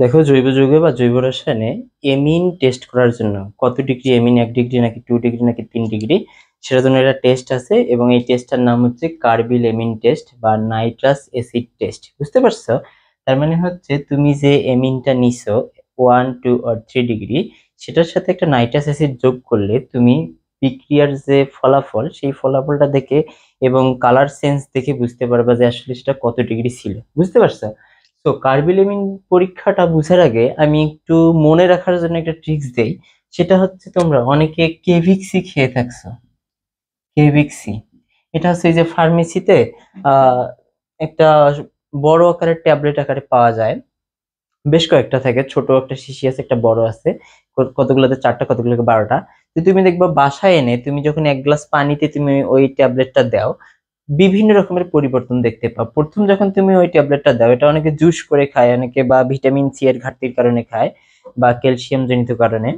দেখো, জৈব যৌগ বা জৈব রসায়নে এমিন টেস্ট করার জন্য কত ডিগ্রি এমিন, 1 ডিগ্রি নাকি 2 ডিগ্রি নাকি 3 ডিগ্রি, সেটার জন্য একটা টেস্ট আছে এবং এই টেস্টটার নাম হচ্ছে কার্বিল এমিন টেস্ট বা নাইট্রাস অ্যাসিড টেস্ট। বুঝতে পারছো? তার মানে হচ্ছে তুমি যে এমিনটা নিছো 1, 2 or 3 ডিগ্রি, সেটার সাথে একটা নাইট্রাস অ্যাসিড যোগ করলে তুমি বিক্রিয়ার যে ফলাফল সেই ফলাফলটা দেখে এবং কালার সেন্স দেখে বুঝতে পারবা যে আসলে সেটা কত ডিগ্রি ছিল। বুঝতে পারছো? তো কার্বিলেমিন পরীক্ষাটা বুঝার আগে আমি একটু মনে রাখার জন্য একটা ট্রিক্স দেই। সেটা হচ্ছে তোমরা অনেকে কেভিক্সি খেয়ে থাকছো। কেভিক্সি এটা হচ্ছে এই যে ফার্মেসিতে আহ একটা বড় আকারের ট্যাবলেট আকারে পাওয়া যায়। বেশ কয়েকটা থাকে, ছোট একটা শিশি আছে, একটা বড় আছে, কতগুলোতে 4টা, কতগুলোতে 12টা। তো তুমি দেখবা বাসায় এনে তুমি যখন 1 গ্লাস পানিতে তুমি ওই ট্যাবলেটটা দাও, বিভিন্ন রকমের পরিবর্তন দেখতে পাও। প্রথম যখন তুমি ওই ট্যাবলেটটা দাও, এটা অনেকে জুস করে খায়, অনেকে বা ভিটামিন সি এর ঘাটতির কারণে খায় বা ক্যালসিয়াম জনিত কারণে।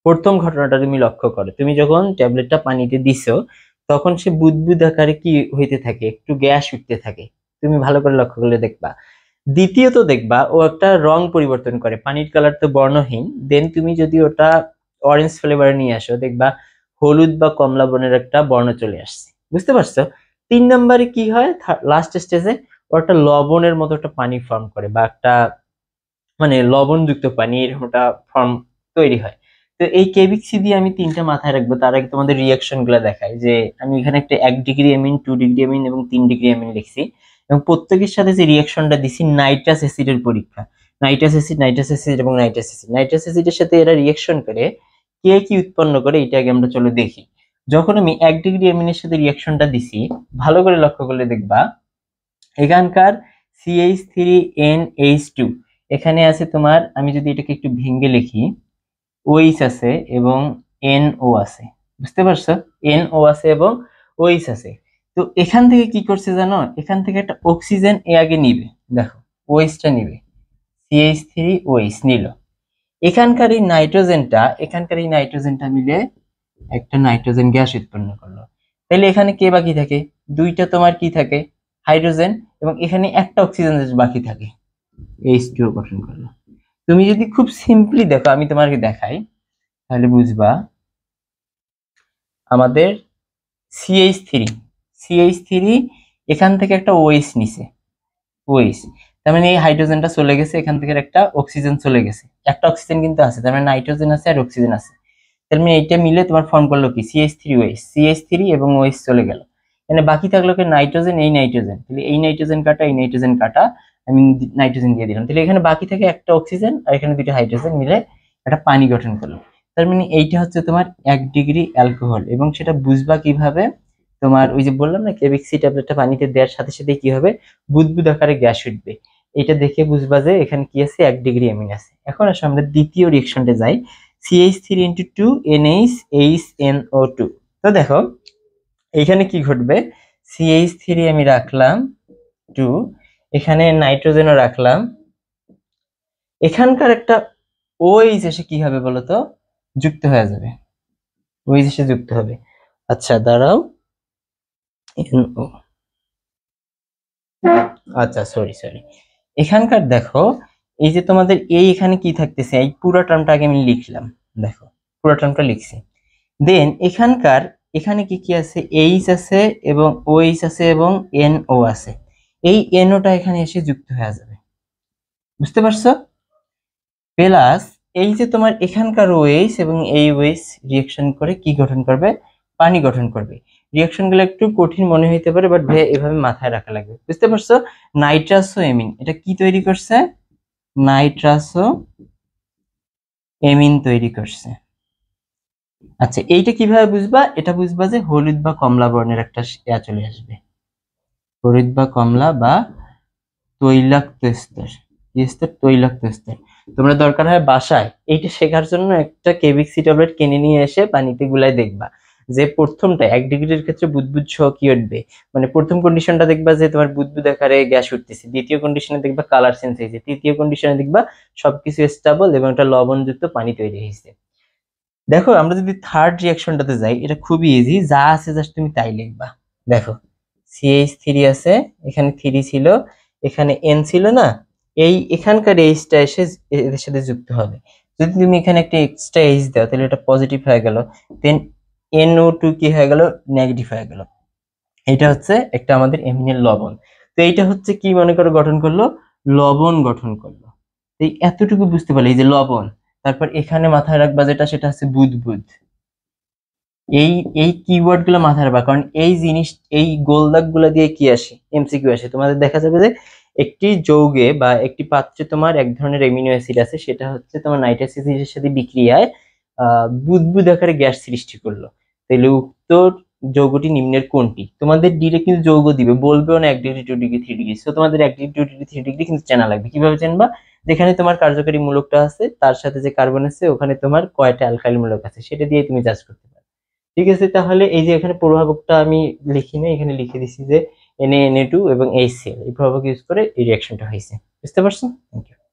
প্রথম ঘটনাটা তুমি লক্ষ্য করো, তুমি যখন ট্যাবলেটটা পানিতে দিছো তখন সে বুদবুদ আকারে কি হইতে থাকে, একটু গ্যাস উঠতে থাকে। তুমি ভালো করে লক্ষ্য করলে দেখবা। দ্বিতীয়ত দেখবা ও একটা রং পরিবর্তন করে, পানির কালার তো বর্ণহীন, দেন তুমি যদি ওটা অরেঞ্জ ফ্লেভার নিয়ে আসো দেখবা হলুদ বা কমলা বর্ণের একটা বর্ণ চলে আসছে। বুঝতে পারছো? 3 নম্বরে কি হয়, লাস্ট স্টেজে ও একটা লবণের মতো একটা পানি ফর্ম করে বা একটা মানে লবণযুক্ত পানি এরকম একটা ফর্ম তৈরি হয়। তো এই কেবিক্সি দিয়ে আমি 3টা মাথায় রাখবো, তার আগে তোমাদের রিয়াকশন গুলা দেখাই। যে আমি এখানে একটা 1 ডিগ্রি এমিন, 2 ডিগ্রি এমিন এবং 3 ডিগ্রি এমিন লিখছি, এবং প্রত্যেকের সাথে যে রিয়াকশনটা দিছি নাইট্রাস অ্যাসিডের পরীক্ষা। নাইট্রাস অ্যাসিড, নাইট্রাস অ্যাসিড এবং নাইট্রাস অ্যাসিড, নাইট্রাস অ্যাসিডের সাথে এরা রিয়াকশন করে কে কি উৎপন্ন করে এটা আগে আমরা চলো দেখি। যখন আমি 1 ডিগ্রি এমিনের সাথে রিয়াকশনটা দিছি, ভালো করে লক্ষ্য করলে দেখবা এখানকার CH3NH2, এখানে আছে তোমার, আমি যদি এটাকে একটু ভেঙে লিখি, ওইচ আছে এবং NO আছে। বুঝতে পারছো? NO আছে এবং ওইচ আছে। তো এখান থেকে কি করছে জানো, এখান থেকে একটা অক্সিজেন এ আগে নিবে। দেখো, ওইচটা নিবে, CH3OH নিল। এখানকার এই নাইট্রোজেনটা মিলে একটা নাইট্রোজেন গ্যাস উৎপন্ন করলো। তাহলে এখানে কে বাকি থাকে? দুইটা তোমার কি থাকে, হাইড্রোজেন, এবং এখানে একটা অক্সিজেন বাকি থাকে, H2O গঠন করলো। তুমি যদি খুব সিম্পলি দেখো, আমি তোমাকে দেখাই, তাহলে বুঝবা। আমাদের CH3, CH3 এখান থেকে একটা OH নিছে, OH, তার মানে এই হাইড্রোজেনটা চলে গেছে, এখান থেকে একটা অক্সিজেন চলে গেছে, একটা অক্সিজেন কিন্তু আছে, তার মানে নাইট্রোজেন আছে আর অক্সিজেন আছে। তার মানে এইটা মিলে তোমার ফর্ম করলো কি, CH3OH, CH3 এবং OH চলে গেল। মানে বাকি থাকলো কি নাইট্রোজেন, এই নাইট্রোজেন, তাহলে এই নাইট্রোজেন কাটা, এই নাইট্রোজেন কাটা, আমি নাইট্রোজেন দিয়ে দিলাম। তাহলে এখানে বাকি থাকে একটা অক্সিজেন আর এখানে দুটো হাইড্রোজেন মিলে একটা পানি গঠন করলো। তার মানে এইটা হচ্ছে তোমার 1 ডিগ্রি অ্যালকোহল। এবং সেটা বুঝবা কিভাবে, তোমার ওই যে বললাম না, কেবিক্সি ট্যাবলেটটা পানিতে দেওয়ার সাথে সাথে কি হবে, বুদবুদ আকারে গ্যাস উঠবে। এটা দেখে বুঝবা যে এখানে কি আছে, 1 ডিগ্রি অ্যামিন আছে। এখন আসলে আমরা দ্বিতীয় রিয়েকশনটা যাই, CH3 × 2 NH8NO2। তো দেখো এইখানে কি ঘটবে, CH3 আমি রাখলাম 2, এখানে নাইট্রোজেনও রাখলাম, এখানকার একটা OH এসে কি হবে বলতো, যুক্ত হয়ে যাবে, OH এসে যুক্ত হবে। আচ্ছা দাঁড়াও, NO, আচ্ছা সরি সরি, এখানকার দেখো এই যে তোমাদের এই এখানে কি থাকতেছে, এই পুরো টার্মটা আগে আমি লিখলাম। দেখো পুরো টার্মটা লিখছি, দেন এখানকার এখানে কি কি আছে, এইচ আছে এবং ওএইচ আছে এবং NO আছে। এই NOটা এখানে এসে যুক্ত হয়ে যাবে। বুঝতে পারছো? প্লাস এই যে তোমার এখানকার OH এবং এই OH রিঅ্যাকশন করে কি গঠন করবে, পানি গঠন করবে। রিঅ্যাকশন গুলো একটু কঠিন মনে হইতে পারে, বাট ভাই এভাবে মাথায় রাখা লাগবে। বুঝতে পারছো? নাইট্রাসো এমিন এটা কি তৈরি করছে, নাইট্রাসো এমিন তৈরি করছে। আচ্ছা এইটা কিভাবে বুঝবা, এটা বুঝবা যে হলুদ বা কমলা বর্ণের একটা চলে আসবে, হলুদ বা কমলা বা তৈলাক্ত স্তর, কি স্তর, তৈলাক্ত স্তর। তোমরা দরকার হয় বাসায় এইটা শেখার জন্য একটা কেবিক্সি ট্যাবলেট কিনে নিয়ে এসে পানিতে গুলাই দেখবা যে প্রথমটা 1 ডিগ্রির ক্ষেত্রে বুদবুদ সহ কি উঠবে। মানে প্রথম কন্ডিশনটা দেখবা যে তোমার বুদবুদ আকারে গ্যাস উঠতেছে, দ্বিতীয় কন্ডিশনে দেখবা কালার চেঞ্জ হয়েছে, তৃতীয় কন্ডিশনে দেখবা সবকিছু স্টেবল এবং একটা লবণযুক্ত পানি তৈরি হয়েছে। দেখো আমরা যদি থার্ড রিঅ্যাকশনটাতে যাই, এটা খুবই ইজি, যা আছে জাস্ট তুমি তাই লিখবা। দেখো CH3 আছে, এখানে 3 ছিল, এখানে N ছিল না, এই এখানকার এইচটা এসে এদের সাথে যুক্ত হবে। যদি তুমি এখানে একটা এক্সট্রা এইচ দাও তাহলে এটা পজিটিভ হয়ে গেল, দেন NO2 কি হয়ে গেল, নেগেটিভ হয়ে গেল। এটা হচ্ছে একটা আমাদের এমিনের লবণ। তো এইটা হচ্ছে কি মনে করো গঠন করলো, লবণ গঠন করলো। এই এতটুকু বুঝতে পারলে, এই যে লবণ, তারপর এখানে মাথায় রাখবা যেটা, সেটা হচ্ছে বুদবুদ। এই এই কিওয়ার্ড গুলো মাথায় রাখবা, কারণ এই জিনিস, এই গোলদাগ গুলো দিয়ে কি আসে, এমসিকিউ আসে। তোমাদের দেখা যাবে যে একটি যৌগে বা একটি পাত্রে তোমার এক ধরনের অ্যামিনো অ্যাসিড আছে, সেটা হচ্ছে তোমার নাইট্রাস অ্যাসিডের সাথে বিক্রিয়ায় বুদবুদ আকারে গ্যাস সৃষ্টি করলো। তাহলে উক্ত যৌগটি নিম্নের কোনটি? তোমাদের ডিরেক্ট কিন্তু যৌগ দিবে, বলবেও না 1 ডিগ্রি 2 ডিগ্রি 3 ডিগ্রি। তো তোমাদের 1 ডিগ্রি 2 ডিগ্রি 3 ডিগ্রি কিন্তু চেনা লাগবে। কিভাবে জানবা? যেখানে তোমার কার্যকরী মূলকটা আছে তার সাথে যে কার্বন আছে ওখানে তোমার কয়টা অ্যালকাইল মূলক আছে সেটা দিয়ে তুমি জাজ করতে পারো। ঠিক আছে, তাহলে এই যে এখানে প্রভাবকটা আমি লিখি না, এখানে লিখে দিছি যে Na Na2 এবং HCl, এই প্রভাবক ইউজ করে এই রিঅ্যাকশনটা হয়েছে। বুঝতে পারছো? Thank you.